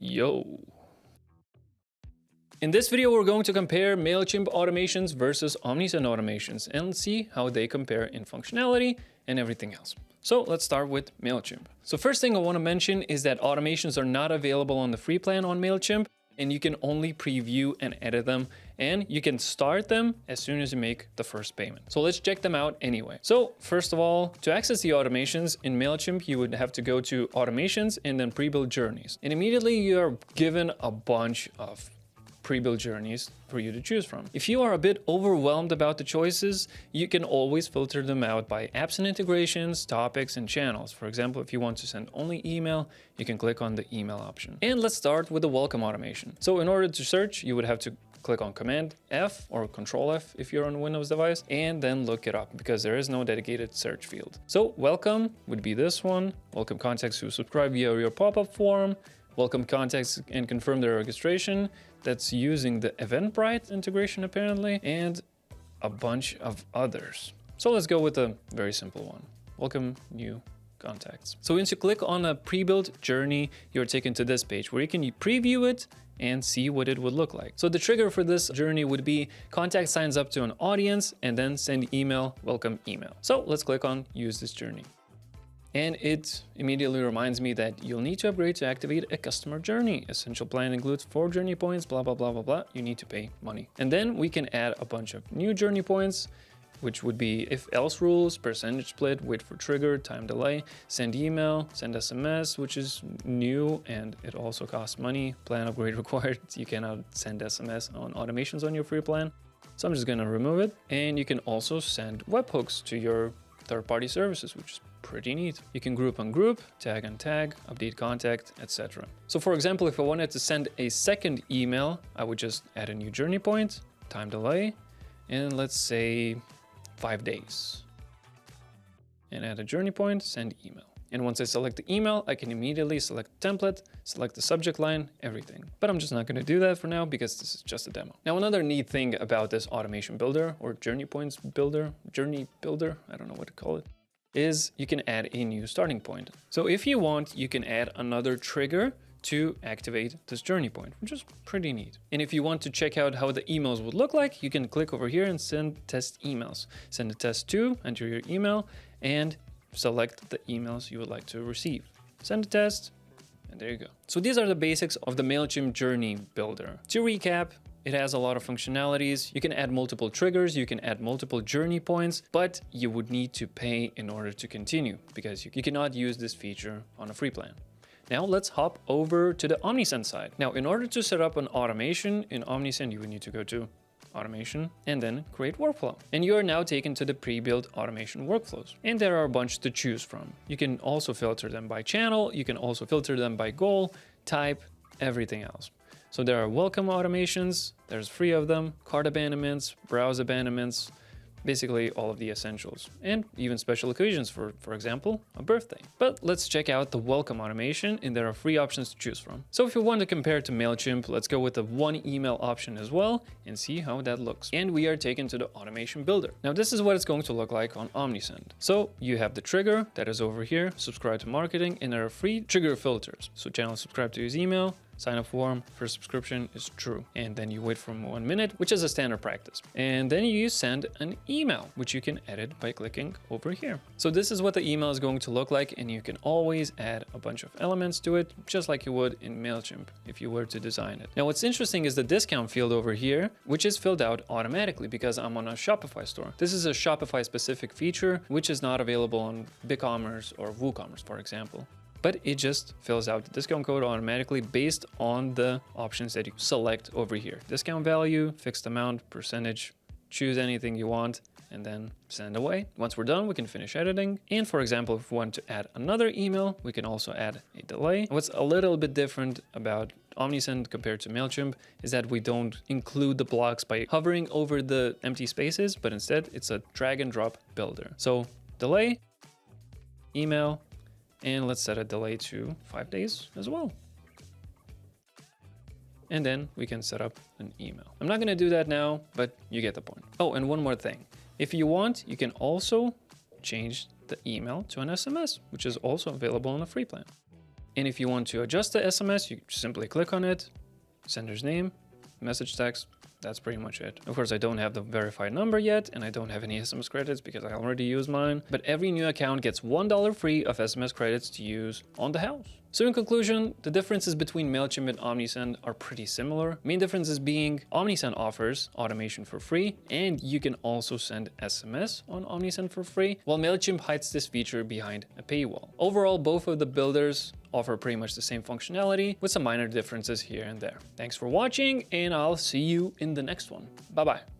Yo. In this video, we're going to compare Mailchimp automations versus Omnisend automations and see how they compare in functionality and everything else. So let's start with Mailchimp. So first thing I want to mention is that automations are not available on the free plan on Mailchimp, and you can only preview and edit them, and you can start them as soon as you make the first payment. So let's check them out anyway. So first of all, to access the automations in Mailchimp, you would have to go to automations and then pre-built journeys. And immediately you are given a bunch of pre-built journeys for you to choose from. If you are a bit overwhelmed about the choices, you can always filter them out by apps and integrations, topics, and channels. For example, if you want to send only email, you can click on the email option. And let's start with the welcome automation. So in order to search, you would have to click on Command F or Control F if you're on a Windows device, and then look it up because there is no dedicated search field. So welcome would be this one. Welcome contacts who subscribe via your pop-up form. Welcome contacts and confirm their registration. That's using the Eventbrite integration apparently, and a bunch of others. So let's go with a very simple one. Welcome new contacts. So once you click on a pre-built journey, you're taken to this page where you can preview it and see what it would look like. So the trigger for this journey would be contact signs up to an audience and then send email, welcome email. So let's click on use this journey. And it immediately reminds me that you'll need to upgrade to activate a customer journey. Essential plan includes 4 journey points, blah, blah, blah, blah, blah. You need to pay money. And then we can add a bunch of new journey points, which would be if else rules, percentage split, wait for trigger, time delay, send email, send SMS, which is new and it also costs money, plan upgrade required. You cannot send SMS on automations on your free plan. So I'm just gonna remove it. And you can also send webhooks to your third-party services, which is pretty neat. You can group on group, tag on tag, update contact, etc. So for example, if I wanted to send a second email, I would just add a new journey point, time delay, and let's say 5 days. And add a journey point, send email. And once I select the email, I can immediately select the template, select the subject line, everything. But I'm just not going to do that for now because this is just a demo. Now, another neat thing about this automation builder or journey points builder, journey builder, I don't know what to call it, is you can add a new starting point. So if you want, you can add another trigger to activate this journey point, which is pretty neat. And if you want to check out how the emails would look like, you can click over here and send test emails. Send a test to, enter your email, and select the emails you would like to receive. Send a test, and there you go. So these are the basics of the Mailchimp journey builder. To recap, it has a lot of functionalities. You can add multiple triggers, you can add multiple journey points, but you would need to pay in order to continue because you cannot use this feature on a free plan. Now let's hop over to the Omnisend side. Now, in order to set up an automation in Omnisend, you would need to go to automation and then create workflow. And you are now taken to the pre-built automation workflows. And there are a bunch to choose from. You can also filter them by channel. You can also filter them by goal, type, everything else. So there are welcome automations, there's 3 of them, cart abandonments, browse abandonments, basically all of the essentials, and even special occasions, for example, a birthday. But let's check out the welcome automation, and there are 3 options to choose from. So if you want to compare to Mailchimp, let's go with the one email option as well and see how that looks. And we are taken to the automation builder. Now this is what it's going to look like on Omnisend. So you have the trigger that is over here, subscribe to marketing, and there are 3 trigger filters. So channel subscribe to his email, sign up form for subscription is true. And then you wait for 1 minute, which is a standard practice. And then you send an email, which you can edit by clicking over here. So this is what the email is going to look like. And you can always add a bunch of elements to it, just like you would in Mailchimp if you were to design it. Now, what's interesting is the discount field over here, which is filled out automatically because I'm on a Shopify store. This is a Shopify specific feature, which is not available on BigCommerce or WooCommerce, for example. But it just fills out the discount code automatically based on the options that you select over here. Discount value, fixed amount, percentage, choose anything you want, and then send away. Once we're done, we can finish editing. And for example, if we want to add another email, we can also add a delay. What's a little bit different about Omnisend compared to Mailchimp is that we don't include the blocks by hovering over the empty spaces, but instead it's a drag and drop builder. So delay, email, and let's set a delay to 5 days as well. And then we can set up an email. I'm not going to do that now, but you get the point. Oh, and one more thing. If you want, you can also change the email to an SMS, which is also available on a free plan. And if you want to adjust the SMS, you simply click on it, sender's name, message text. That's pretty much it. Of course, I don't have the verified number yet, and I don't have any SMS credits because I already used mine. But every new account gets $1 free of SMS credits to use on the house. So in conclusion, the differences between Mailchimp and Omnisend are pretty similar. Main differences being Omnisend offers automation for free, and you can also send SMS on Omnisend for free, while Mailchimp hides this feature behind a paywall. Overall, both of the builders offer pretty much the same functionality with some minor differences here and there. Thanks for watching, and I'll see you in the next one. Bye-bye.